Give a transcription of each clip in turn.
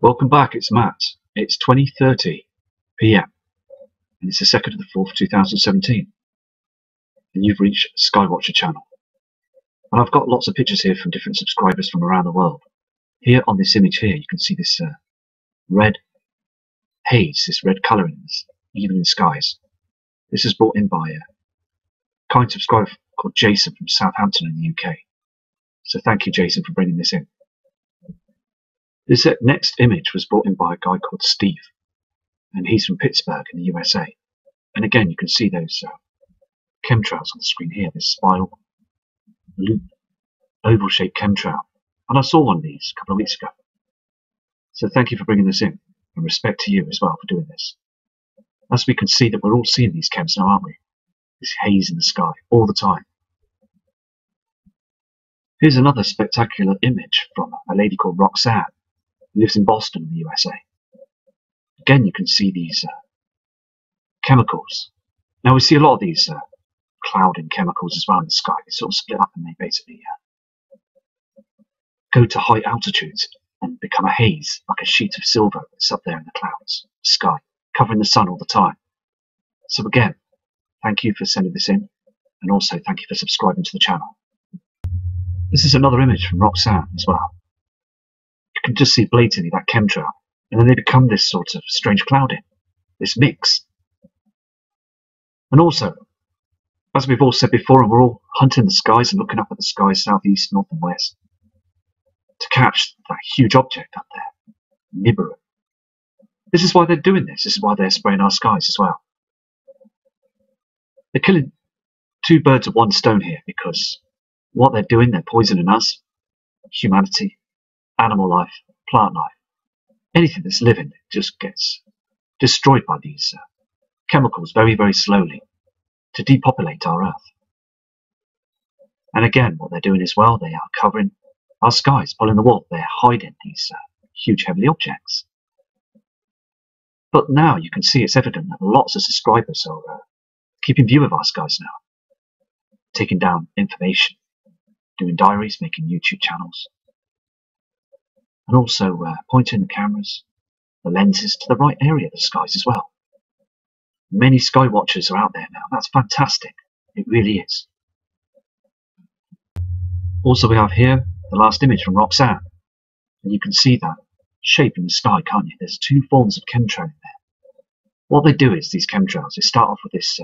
Welcome back, it's Matt. It's 20:30 PM and it's the 2nd of the 4th, 2017, and you've reached Skywatcher channel. And I've got lots of pictures here from different subscribers from around the world. Here on this image here, you can see this red haze, this red colour in this evening skies. This is brought in by a kind subscriber called Jason from Southampton in the UK. So thank you, Jason, for bringing this in. This next image was brought in by a guy called Steve, and he's from Pittsburgh in the USA. And again, you can see those chemtrails on the screen here, this spiral, loop, oval-shaped chemtrail. And I saw one of these a couple of weeks ago. So thank you for bringing this in, and respect to you as well for doing this. As we can see that we're all seeing these chems now, aren't we? This haze in the sky all the time. Here's another spectacular image from a lady called Roxanne, who lives in Boston in the USA. Again, you can see these chemicals. Now we see a lot of these clouding chemicals as well in the sky. They sort of split up and they basically go to high altitudes and become a haze, like a sheet of silver that's up there in the clouds, the sky, covering the sun all the time. So again, thank you for sending this in, and also thank you for subscribing to the channel. This is another image from Roxanne as well. You can just see blatantly that chemtrail, and then they become this sort of strange clouding, this mix. And also, as we've all said before, and we're all hunting the skies and looking up at the skies, southeast, north and west, to catch that huge object up there, Nibiru. This is why they're doing this. This is why they're spraying our skies as well. They're killing two birds with one stone here, because what they're doing, they're poisoning us, humanity, animal life, plant life. Anything that's living just gets destroyed by these chemicals very, very slowly to depopulate our Earth. And again, what they're doing as well, they are covering our skies, pulling the wool. They're hiding these huge heavenly objects. But now you can see it's evident that lots of subscribers are keeping view of our skies now, taking down information, doing diaries, making YouTube channels, and also pointing the cameras, the lenses to the right area of the skies as well. Many sky watchers are out there now. That's fantastic. It really is. Also, we have here the last image from Roxanne, and you can see that shape in the sky, can't you? There's two forms of chemtrail in there. What they do is these chemtrails, they start off with this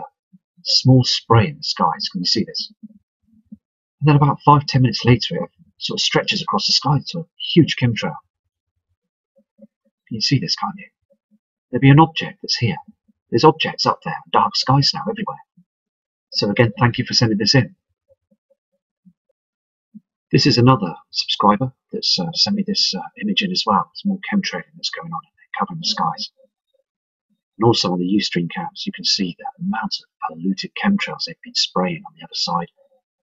small spray in the skies. Can you see this? And then about 5-10 minutes later, it sort of stretches across the sky to a huge chemtrail. Can you see this, can't you? There'll be an object that's here. There's objects up there, dark skies now everywhere. So again, thank you for sending this in. This is another subscriber that's sent me this image in as well. There's more chemtrailing that's going on in there, covering the skies. And also on the Ustream cams, you can see the amount of polluted chemtrails they've been spraying on the other side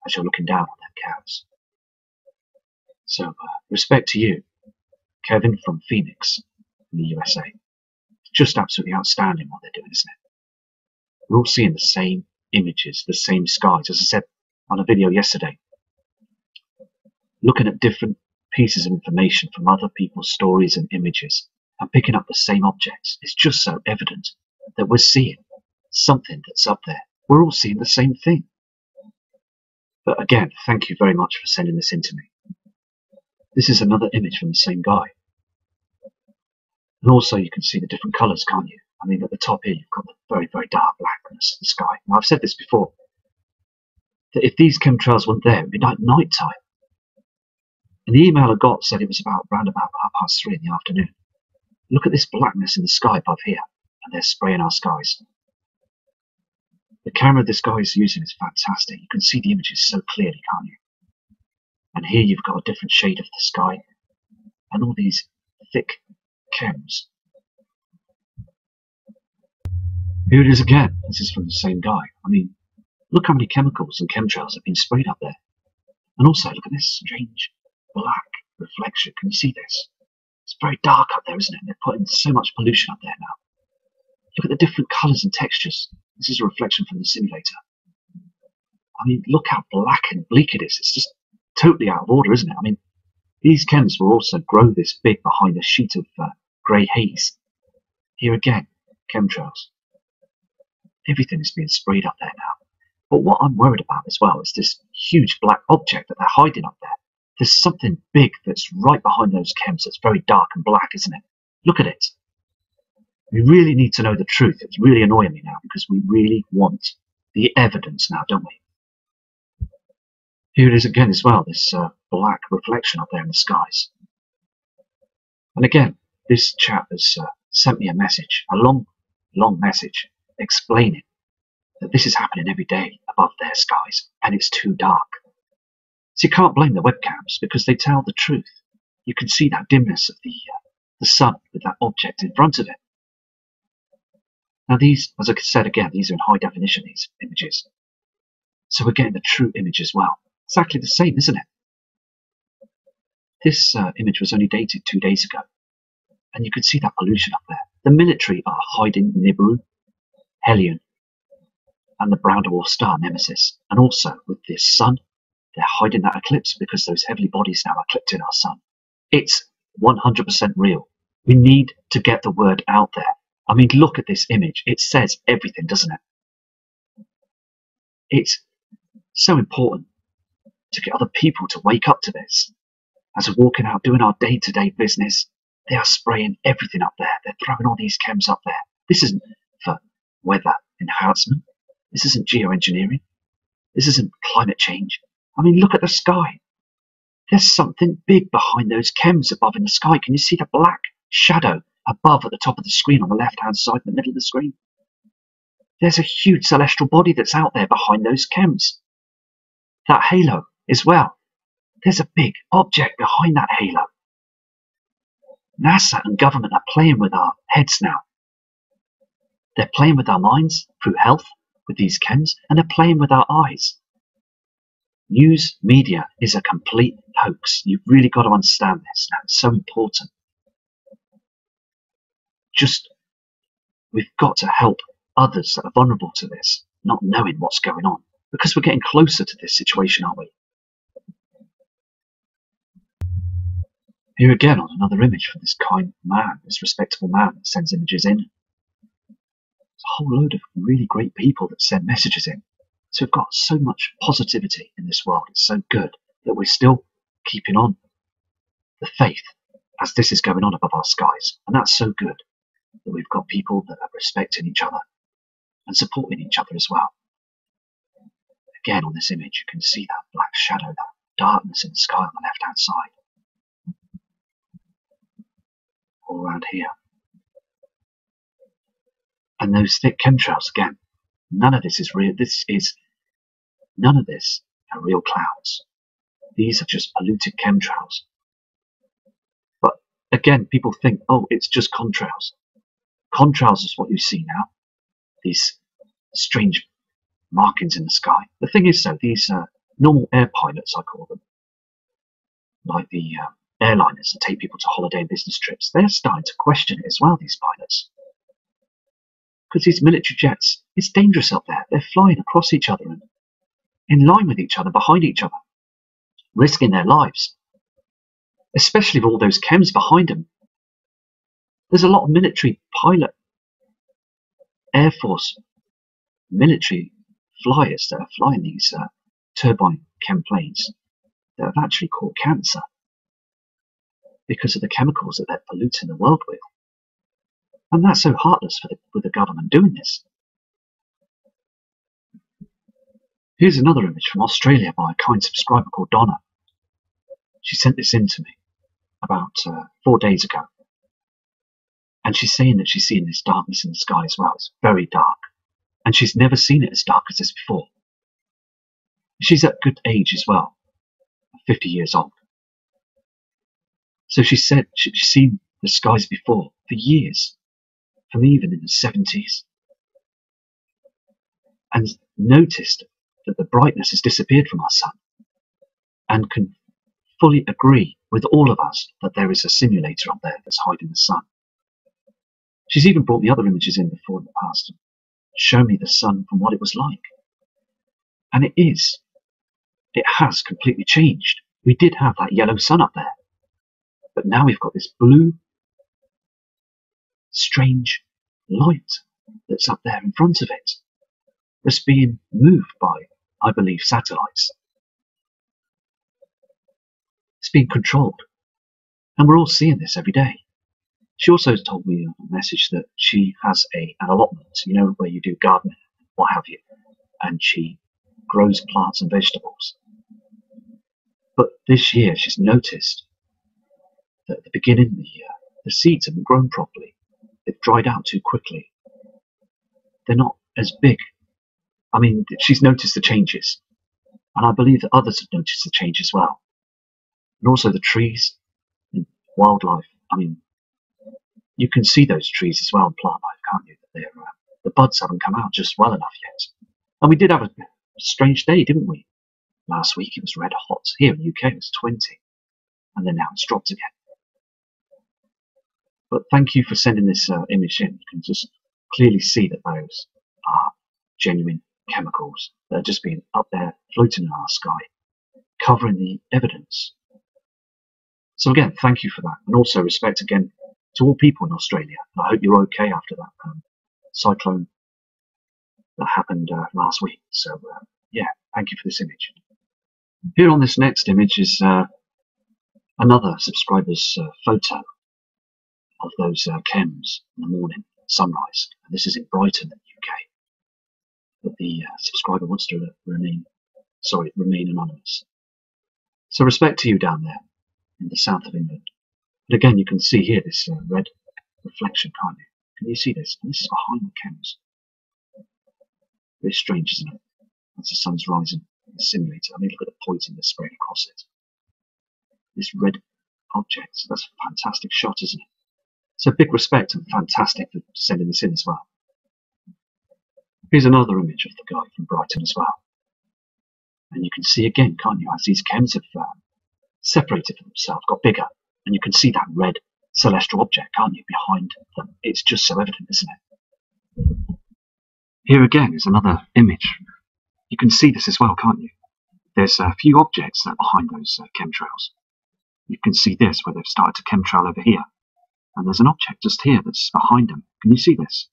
as you're looking down on their cams. So respect to you, Kevin from Phoenix in the USA. It's just absolutely outstanding what they're doing, isn't it? We're all seeing the same images, the same skies. As I said on a video yesterday, looking at different pieces of information from other people's stories and images and picking up the same objects, it's just so evident that we're seeing something that's up there. We're all seeing the same thing. But again, thank you very much for sending this in to me. This is another image from the same guy. And also you can see the different colours, can't you? I mean, at the top here, you've got the very, very dark blackness of the sky. Now, I've said this before, that if these chemtrails weren't there, it would be like night time. And the email I got said it was around about 3:30 in the afternoon. Look at this blackness in the sky above here, and they're spraying our skies. The camera this guy is using is fantastic. You can see the images so clearly, can't you? And here you've got a different shade of the sky, and all these thick chems. Here it is again. This is from the same guy. I mean, look how many chemicals and chemtrails have been sprayed up there. And also, look at this strange black reflection. Can you see this? It's very dark up there, isn't it? They're putting so much pollution up there now. Look at the different colours and textures. This is a reflection from the simulator. I mean, look how black and bleak it is. It's just totally out of order, isn't it? I mean, These chems will also grow this big behind a sheet of grey haze. Here again, chemtrails. Everything is being sprayed up there now. But what I'm worried about as well is this huge black object that they're hiding up there. There's something big that's right behind those chems that's very dark and black, isn't it? Look at it. We really need to know the truth. It's really annoying me now because we really want the evidence now, don't we? Here it is again as well, this black reflection up there in the skies. And again, this chap has sent me a message, a long message, explaining that this is happening every day above their skies, and it's too dark. So you can't blame the webcams because they tell the truth. You can see that dimness of the sun with that object in front of it. Now these, as I said again, these are in high definition, these images. So we're getting the true image as well. Exactly the same, isn't it? This image was only dated 2 days ago. And you can see that pollution up there. The military are hiding Nibiru, Helion, and the brown dwarf star Nemesis. And also with this sun, they're hiding that eclipse because those heavenly bodies now are eclipsing our sun. It's 100% real. We need to get the word out there. I mean, look at this image. It says everything, doesn't it? It's so important to get other people to wake up to this. As we're walking out doing our day-to-day business, they are spraying everything up there. They're throwing all these chems up there. This isn't for weather enhancement. This isn't geoengineering. This isn't climate change. I mean, look at the sky. There's something big behind those chems above in the sky. Can you see the black shadow above at the top of the screen on the left-hand side in the middle of the screen? There's a huge celestial body that's out there behind those chems. That halo as well. There's a big object behind that halo. NASA and government are playing with our heads now. They're playing with our minds through health with these chems, and they're playing with our eyes. News media is a complete hoax. You've really got to understand this now. It's so important. We've got to help others that are vulnerable to this, not knowing what's going on, because we're getting closer to this situation, aren't we? Here again on another image from this kind man, this respectable man that sends images in. There's a whole load of really great people that send messages in. So we've got so much positivity in this world. It's so good that we're still keeping on the faith as this is going on above our skies. And that's so good that we've got people that are respecting each other and supporting each other as well. Again, on this image, you can see that black shadow, that darkness in the sky on the left-hand side. All around here. And those thick chemtrails again. None of this is real. None of this are real clouds. These are just polluted chemtrails. But again, people think, oh, it's just contrails. Contrails is what you see now. These strange markings in the sky. The thing is, though, these normal air pilots, I call them, like the airliners that take people to holiday and business trips, they're starting to question it as well, these pilots. Because these military jets, it's dangerous up there. They're flying across each other and in line with each other, behind each other, risking their lives. Especially with all those chems behind them. There's a lot of military pilot, Air Force, military flyers that are flying these turbine chem planes that have actually caught cancer because of the chemicals that they're polluting the world with. And that's so heartless with the government doing this. Here's another image from Australia by a kind subscriber called Donna. She sent this in to me about 4 days ago. And she's saying that she's seeing this darkness in the sky as well. It's very dark. And she's never seen it as dark as this before. She's at good age as well, 50 years old. So she said she'd seen the skies before for years, from even in the 70s, and noticed that the brightness has disappeared from our sun, and can fully agree with all of us that there is a simulator up there that's hiding the sun. She's even brought me other images in before in the past and shown me the sun from what it was like. And it has completely changed. We did have that yellow sun up there. But now we've got this blue, strange light that's up there in front of it, that's being moved by, I believe, satellites. It's being controlled. And we're all seeing this every day. She also told me a message that she has an allotment, where you do gardening, what have you, and she grows plants and vegetables. But this year she's noticed that at the beginning the seeds haven't grown properly. They've dried out too quickly. They're not as big. I mean, she's noticed the changes, and I believe that others have noticed the change as well. And also the trees and wildlife. I mean, you can see those trees as well in plant life, can't you? That the buds haven't come out just well enough yet. And we did have a strange day, didn't we? Last week it was red hot. Here in the UK it was 20, and then now it's dropped again. But thank you for sending this image in. You can just clearly see that those are genuine chemicals that are just being up there floating in our sky, covering the evidence. So again, thank you for that, and also respect again to all people in Australia. I hope you're okay after that cyclone that happened last week. So yeah, thank you for this image. Here on this next image is another subscriber's photo of those chems in the morning sunrise. And this is in Brighton, in the UK. But the subscriber wants to remain anonymous. So respect to you down there in the south of England. And again, you can see here this red reflection, can't you? Can you see this? And this is behind the chems. Very strange, isn't it? As the sun's rising in the simulator. I mean, look at the poison that's spraying across it. This red object, that's a fantastic shot, isn't it? So big respect and fantastic for sending this in as well. Here's another image of the guy from Brighton as well. And you can see again, can't you, as these chems have separated from themselves, got bigger. And you can see that red celestial object, can't you, behind them. It's just so evident, isn't it? Here again is another image. You can see this as well, can't you? There's a few objects that are behind those chemtrails. You can see this, where they've started to chemtrail over here. And there's an object just here that's behind them. Can you see this?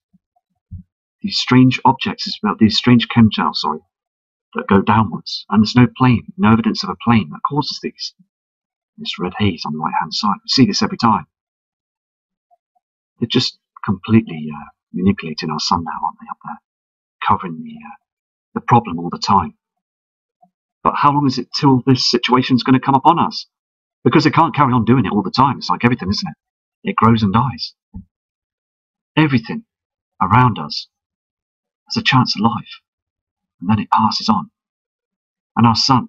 These strange objects, these strange chemtrails, that go downwards. And there's no plane, no evidence of a plane that causes these. This red haze on the right-hand side. We see this every time. They're just completely manipulating our sun now, aren't they, up there? Covering the problem all the time. But how long is it till this situation's going to come upon us? Because they can't carry on doing it all the time. It's like everything, isn't it? It grows and dies. Everything around us has a chance of life, and then it passes on. And our sun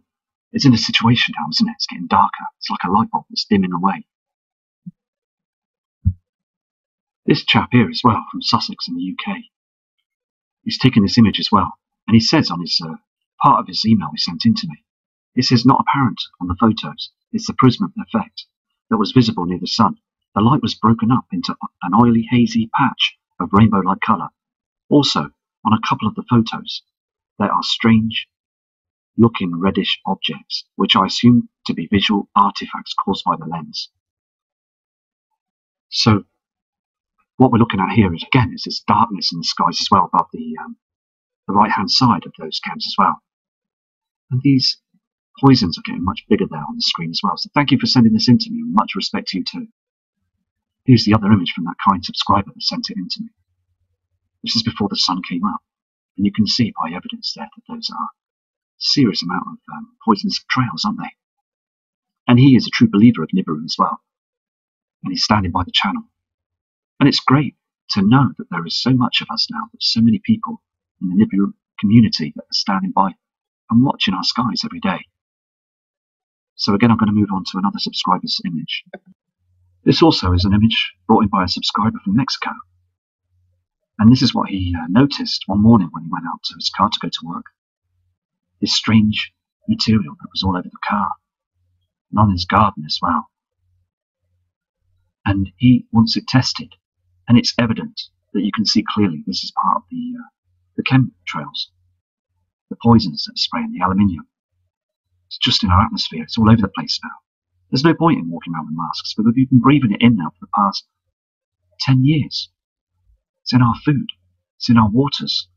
is in a situation now, isn't it? It's getting darker. It's like a light bulb that's dimming away. This chap here as well, from Sussex in the UK, he's taken this image as well, and he says on his part of his email he sent in to me, it says not apparent on the photos, it's the prism effect that was visible near the sun. The light was broken up into an oily, hazy patch of rainbow-like colour. Also, on a couple of the photos, there are strange-looking reddish objects, which I assume to be visual artifacts caused by the lens. So, what we're looking at here is, again, is this darkness in the skies as well above the right-hand side of those chems as well. And these poisons are getting much bigger there on the screen as well. So thank you for sending this in to me, and much respect to you too. Here's the other image from that kind subscriber that sent it in to me. This is before the sun came up, and you can see by evidence there that those are a serious amount of poisonous trails, aren't they? And he is a true believer of Nibiru as well, and he's standing by the channel. And it's great to know that there is so much of us now, there's so many people in the Nibiru community that are standing by and watching our skies every day. So again, I'm going to move on to another subscriber's image. This also is an image brought in by a subscriber from Mexico. And this is what he noticed one morning when he went out to his car to go to work. This strange material that was all over the car, and on his garden as well. And he wants it tested. And it's evident that you can see clearly this is part of the chemtrails, the poisons that spray in the aluminium. It's just in our atmosphere. It's all over the place now. There's no point in walking around with masks, but we've been breathing it in now for the past 10 years. It's in our food. It's in our waters.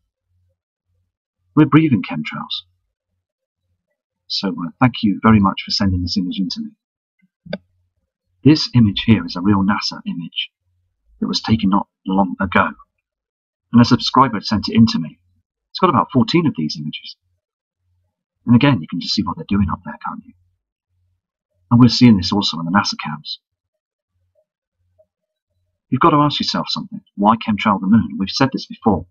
We're breathing chemtrails. So thank you very much for sending this image in to me. This image here is a real NASA image that was taken not long ago. And a subscriber sent it in to me. It's got about 14 of these images. And again, you can just see what they're doing up there, can't you? And we're seeing this also on the NASA cams. You've got to ask yourself something. Why chemtrail the moon? We've said this before.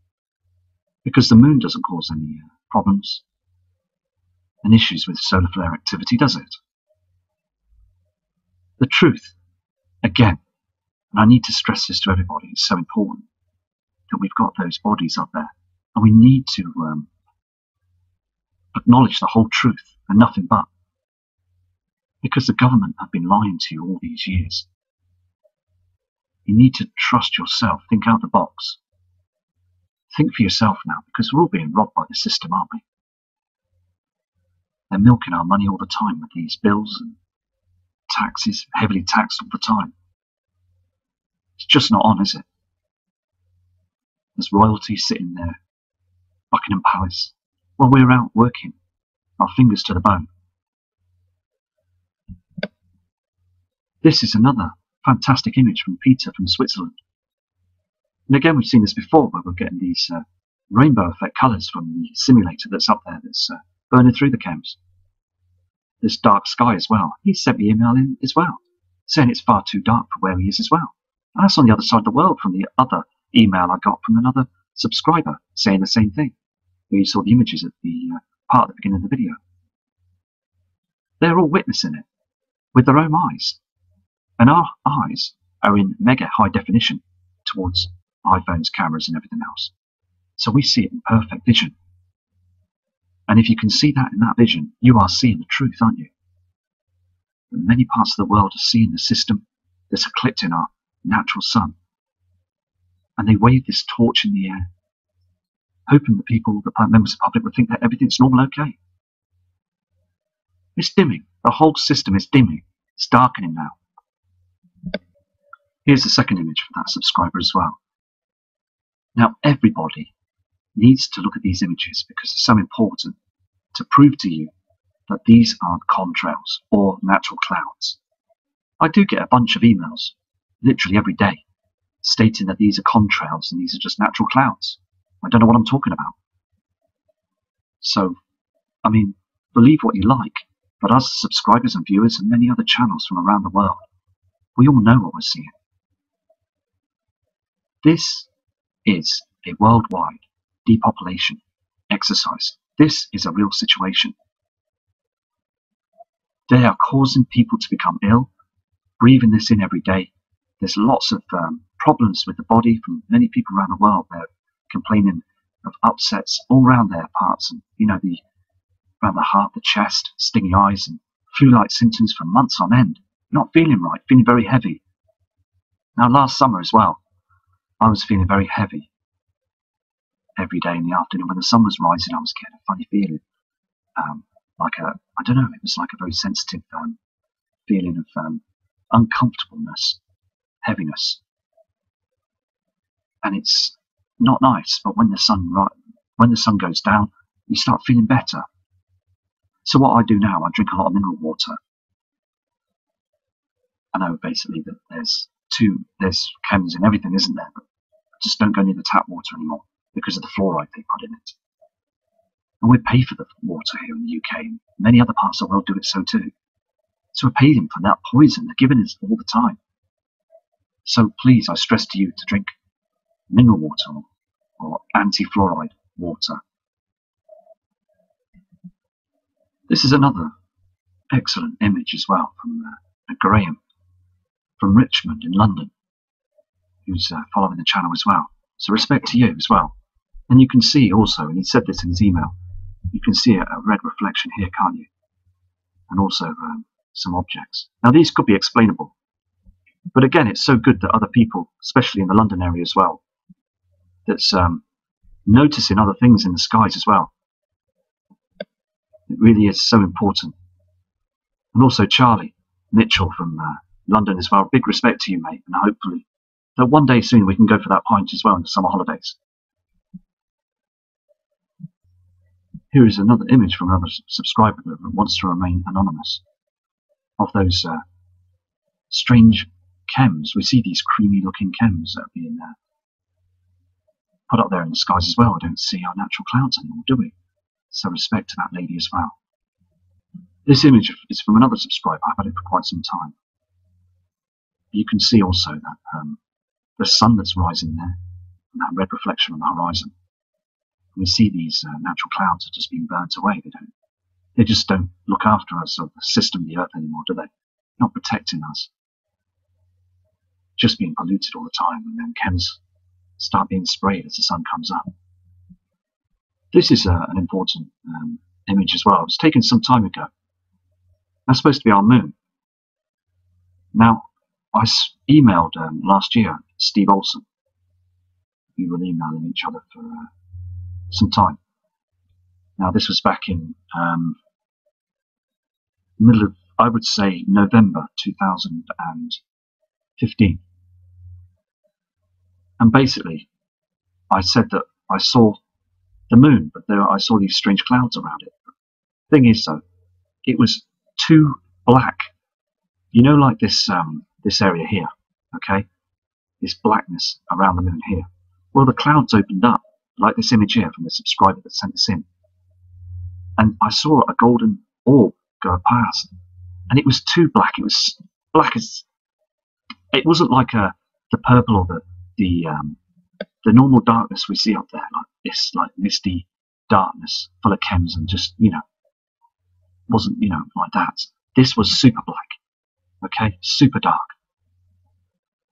Because the moon doesn't cause any problems and issues with solar flare activity, does it? The truth, again, and I need to stress this to everybody, it's so important that we've got those bodies up there. And we need to acknowledge the whole truth and nothing but. Because the government have been lying to you all these years. You need to trust yourself. Think out the box. Think for yourself now, because we're all being robbed by the system, aren't we? They're milking our money all the time with these bills and taxes, heavily taxed all the time. It's just not on, is it? There's royalty sitting there, Buckingham Palace, while we're out working, our fingers to the bone. This is another fantastic image from Peter from Switzerland. And again, we've seen this before, where we're getting these rainbow effect colours from the simulator that's up there that's burning through the chems. This dark sky as well. He sent me an email in as well, saying it's far too dark for where he is as well. And that's on the other side of the world from the other email I got from another subscriber saying the same thing, where you saw the images at the part at the beginning of the video. They're all witnessing it with their own eyes. And our eyes are in mega high definition towards iPhones, cameras and everything else. So we see it in perfect vision. And if you can see that in that vision, you are seeing the truth, aren't you? And many parts of the world are seeing the system that's eclipsing our natural sun. And they wave this torch in the air, hoping the people, the members of the public, would think that everything's normal okay. It's dimming. The whole system is dimming. It's darkening now. Here's the second image for that subscriber as well. Now, everybody needs to look at these images because it's so important to prove to you that these aren't contrails or natural clouds. I do get a bunch of emails, literally every day, stating that these are contrails and these are just natural clouds. I don't know what I'm talking about. So, I mean, believe what you like, but us subscribers and viewers and many other channels from around the world, we all know what we're seeing. This is a worldwide depopulation exercise. This is a real situation. They are causing people to become ill, breathing this in every day. There's lots of problems with the body from many people around the world. They're complaining of upsets all around their parts, and around the heart, the chest, stinging eyes, and flu-like symptoms for months on end. Not feeling right, feeling very heavy. Now, last summer as well, I was feeling very heavy every day in the afternoon. When the sun was rising, I was getting a funny feeling, I don't know, it was like a very sensitive feeling of uncomfortableness, heaviness. And it's not nice, but when the sun goes down, you start feeling better. So what I do now, I drink a lot of mineral water. I know basically that there's chems in everything, isn't there? But I just don't go near the tap water anymore because of the fluoride they put in it. And we pay for the water here in the UK, and many other parts of the world do it so too. So we're paying for that poison they're giving us all the time. So please, I stress to you to drink mineral water or anti-fluoride water. This is another excellent image as well from Graham from Richmond in London, who's following the channel as well. So respect to you as well. And you can see also, and he said this in his email, you can see a red reflection here, can't you? And also some objects. Now these could be explainable, but again, it's so good that other people, especially in the London area as well, that's noticing other things in the skies as well. It really is so important. And also Charlie, Mitchell from London as well. Big respect to you, mate, and hopefully that one day soon we can go for that pint as well in the summer holidays. Here is another image from another subscriber that wants to remain anonymous of those strange chems. We see these creamy looking chems that are being put up there in the skies as well. We don't see our natural clouds anymore, do we? So respect to that lady as well. This image is from another subscriber. I've had it for quite some time. You can see also that the sun that's rising there and that red reflection on the horizon. We see these natural clouds are just being burnt away. They just don't look after us or the system of the earth anymore, do they? Not protecting us. Just being polluted all the time, and then chems start being sprayed as the sun comes up. This is an important image as well. It was taken some time ago. That's supposed to be our moon. Now, I emailed last year Steve Olsen. We were emailing each other for some time. Now, this was back in middle of, I would say, November 2015. And basically, I said that I saw the moon, but I saw these strange clouds around it. Thing is, though, it was too black. You know, like this area here, okay? This blackness around the moon here. Well, the clouds opened up, like this image here from the subscriber that sent this in. And I saw a golden orb go past. And it was too black. It was black as... It wasn't like the purple or the normal darkness we see up there, like this, like misty darkness full of chems and just, wasn't, like that. This was super black, okay? Super dark.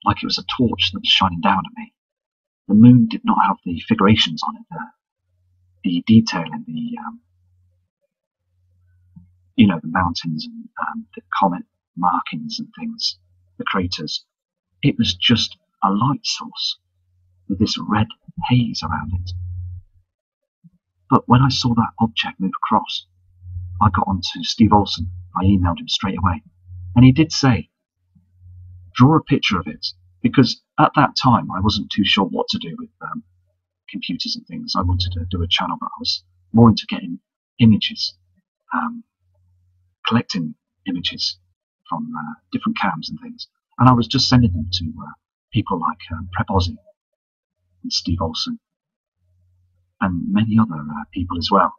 Like it was a torch that was shining down at me. The moon did not have the figurations on it, the detail and the mountains and the comet markings and things, the craters. It was just a light source with this red haze around it. But when I saw that object move across, I got onto Steve Olsen. I emailed him straight away. And he did say, draw a picture of it. Because at that time, I wasn't too sure what to do with computers and things. I wanted to do a channel, but I was more into getting images, collecting images from different cams and things. And I was just sending them to people like Prep Aussie and Steve Olsen and many other people as well.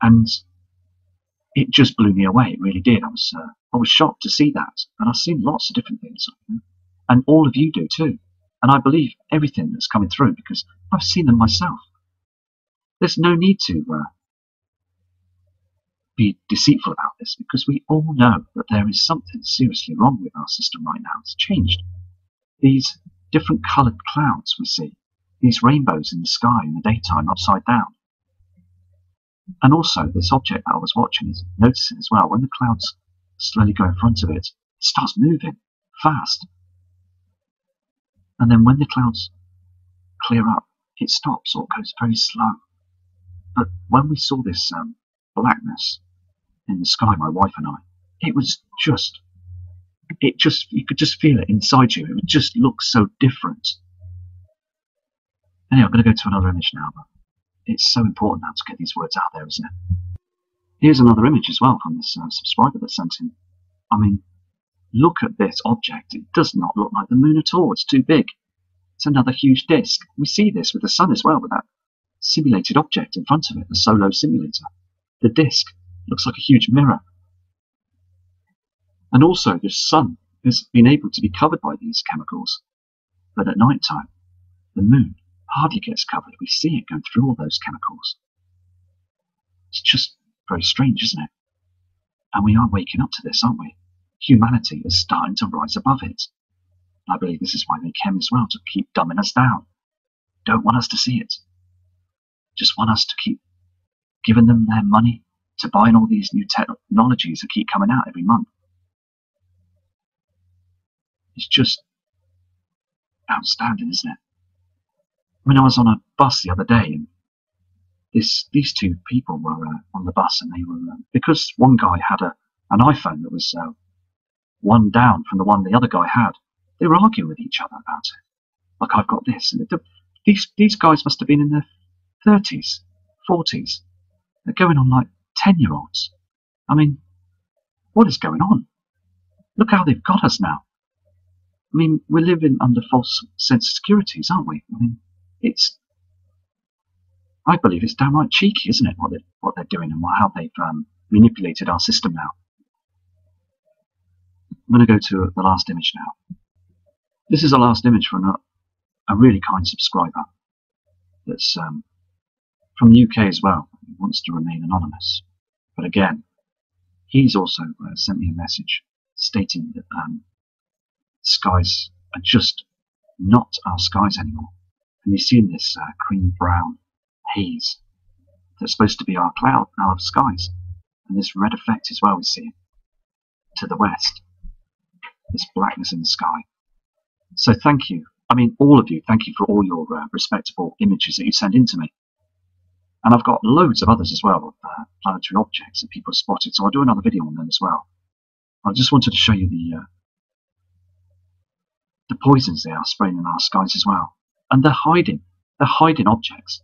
And it just blew me away. It really did. I was shocked to see that. And I've seen lots of different things. And all of you do too. And I believe everything that's coming through because I've seen them myself. There's no need to be deceitful about this because we all know that there is something seriously wrong with our system right now. It's changed. These different coloured clouds we see, these rainbows in the sky in the daytime upside down. And also this object that I was watching is noticing as well, when the clouds slowly go in front of it, it starts moving fast. And then when the clouds clear up, it stops or goes very slow. But when we saw this blackness in the sky, my wife and I, it was just, you could just feel it inside you. It would just look so different. Anyway, I'm going to go to another image now, but it's so important now to get these words out there, isn't it? Here's another image as well from this subscriber that sent in. I mean, look at this object. It does not look like the moon at all. It's too big. It's another huge disk. We see this with the sun as well, with that simulated object in front of it, the Solo simulator. The disk looks like a huge mirror. And also, the sun has been able to be covered by these chemicals. But at night time, the moon hardly gets covered. We see it going through all those chemicals. It's just very strange, isn't it? And we are waking up to this, aren't we? Humanity is starting to rise above it. And I believe this is why they came as well, to keep dumbing us down. Don't want us to see it. Just want us to keep giving them their money to buy in all these new technologies that keep coming out every month. It's just outstanding, isn't it? I mean, I was on a bus the other day, and these two people were on the bus, and they were because one guy had an iPhone that was one down from the one the other guy had. They were arguing with each other about it. Like, I've got this. And these guys must have been in their 30s, 40s. They're going on like 10-year-olds. I mean, what is going on? Look how they've got us now. I mean, we're living under false sense of securities, aren't we? I mean, I believe it's downright cheeky, isn't it, what they're doing and how they've manipulated our system now. I'm going to go to the last image now. This is the last image from a really kind subscriber that's from the UK as well. He wants to remain anonymous. But again, he's also sent me a message stating that skies are just not our skies anymore. And you've seen this creamy brown haze that's supposed to be our skies. And this red effect as well we see to the west. This blackness in the sky. So thank you. I mean, all of you, thank you for all your respectable images that you send in to me. And I've got loads of others as well of planetary objects that people have spotted, so I'll do another video on them as well. I just wanted to show you the poisons they are spraying in our skies as well. And they're hiding objects.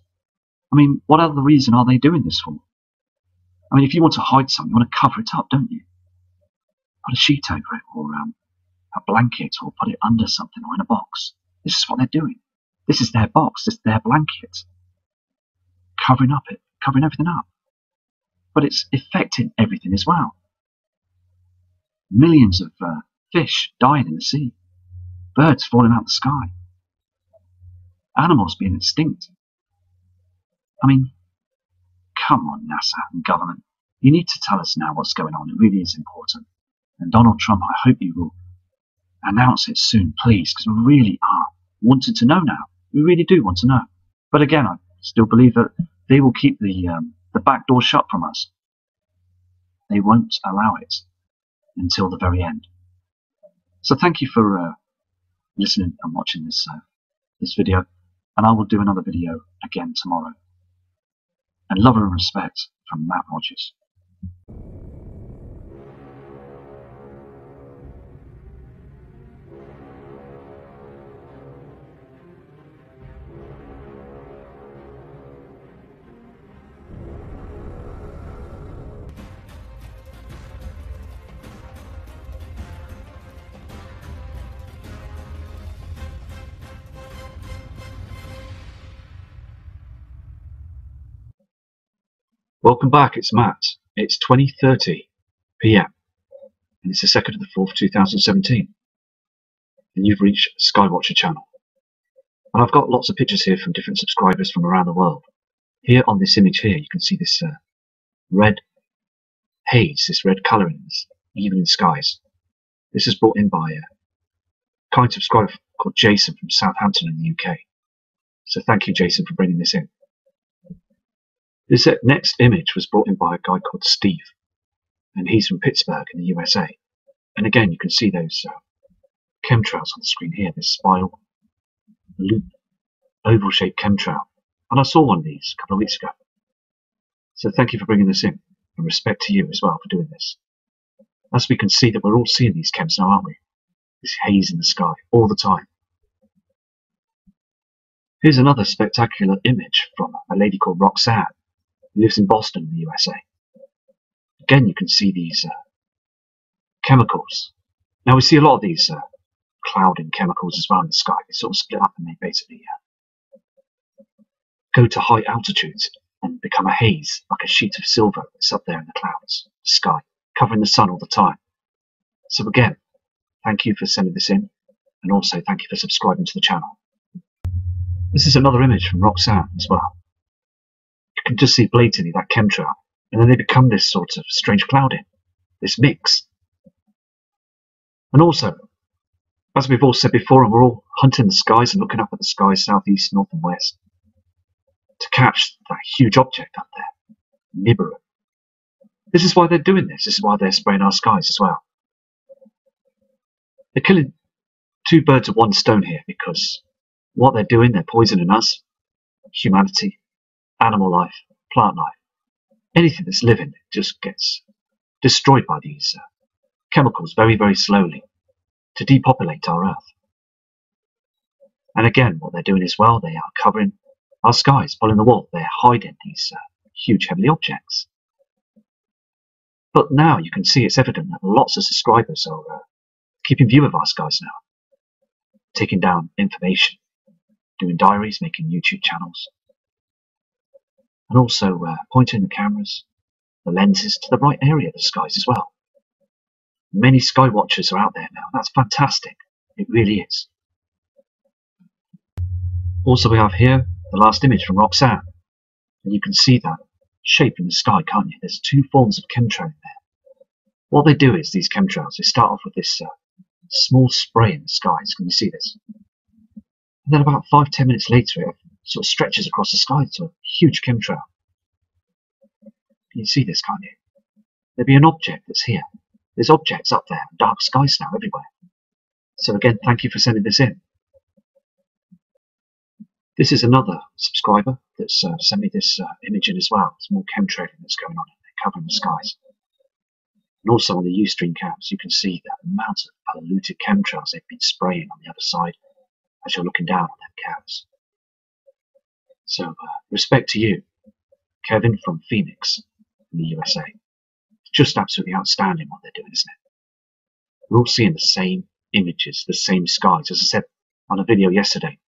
I mean, what other reason are they doing this for? I mean, if you want to hide something, you want to cover it up, don't you? Put a sheet over it, or a blanket, or put it under something, or in a box. This is what they're doing. This is their box, this is their blanket. Covering everything up. But it's affecting everything as well. Millions of fish dying in the sea. Birds falling out of the sky. Animals being extinct. I mean, come on, NASA and government. You need to tell us now what's going on. It really is important. And Donald Trump, I hope you will announce it soon, please, because we really are wanting to know now. We really do want to know. But again, I still believe that they will keep the back door shut from us. They won't allow it until the very end. So thank you for listening and watching this video, and I will do another video again tomorrow. And love and respect from Matt Rogers. Welcome back, it's Matt. It's 20:30 PM and it's the 2nd of the 4th, 2017. And you've reached Skywatcher channel. And I've got lots of pictures here from different subscribers from around the world. Here on this image here, you can see this red haze, this red colour in this evening skies. This is brought in by a kind subscriber called Jason from Southampton in the UK. So thank you, Jason, for bringing this in. This next image was brought in by a guy called Steve, and he's from Pittsburgh in the USA. And again, you can see those chemtrails on the screen here, this spiral, loop, oval-shaped chemtrail. And I saw one of these a couple of weeks ago. So thank you for bringing this in, and respect to you as well for doing this. As we can see that we're all seeing these chems now, aren't we? This haze in the sky all the time. Here's another spectacular image from a lady called Roxanne, who lives in Boston in the USA. Again, you can see these chemicals. Now we see a lot of these clouding chemicals as well in the sky. They sort of split up and they basically go to high altitudes and become a haze, like a sheet of silver that's up there in the clouds, the sky, covering the sun all the time. So again, thank you for sending this in, and also thank you for subscribing to the channel. This is another image from Roxanne as well. You can just see blatantly that chemtrail, and then they become this sort of strange clouding, this mix. And also, as we've all said before, and we're all hunting the skies and looking up at the skies, southeast, north and west, to catch that huge object up there, Nibiru. This is why they're doing this. This is why they're spraying our skies as well. They're killing two birds with one stone here, because what they're doing, they're poisoning us, humanity, animal life, plant life. Anything that's living just gets destroyed by these chemicals very, very slowly to depopulate our Earth. And again, what they're doing as well, they are covering our skies, pulling the wool. They're hiding these huge heavenly objects. But now you can see it's evident that lots of subscribers are keeping view of our skies now, taking down information, doing diaries, making YouTube channels, and also pointing the cameras, the lenses to the right area of the skies as well. Many sky watchers are out there now. That's fantastic. It really is. Also, we have here the last image from Roxanne, and you can see that shape in the sky, can't you? There's two forms of chemtrail in there. What they do is these chemtrails, they start off with this small spray in the skies. Can you see this? And then about 5-10 minutes later, it sort of stretches across the sky to a huge chemtrail. Can you see this, can't you? There'll be an object that's here. There's objects up there, dark skies now everywhere. So again, thank you for sending this in. This is another subscriber that's sent me this image in as well. It's more chemtrailing that's going on. They're covering the skies. And also on the Ustream cams, you can see the amount of polluted chemtrails they've been spraying on the other side as you're looking down on them cams. So respect to you, Kevin from Phoenix in the USA. It's just absolutely outstanding what they're doing, isn't it? We're all seeing the same images, the same skies. As I said on a video yesterday,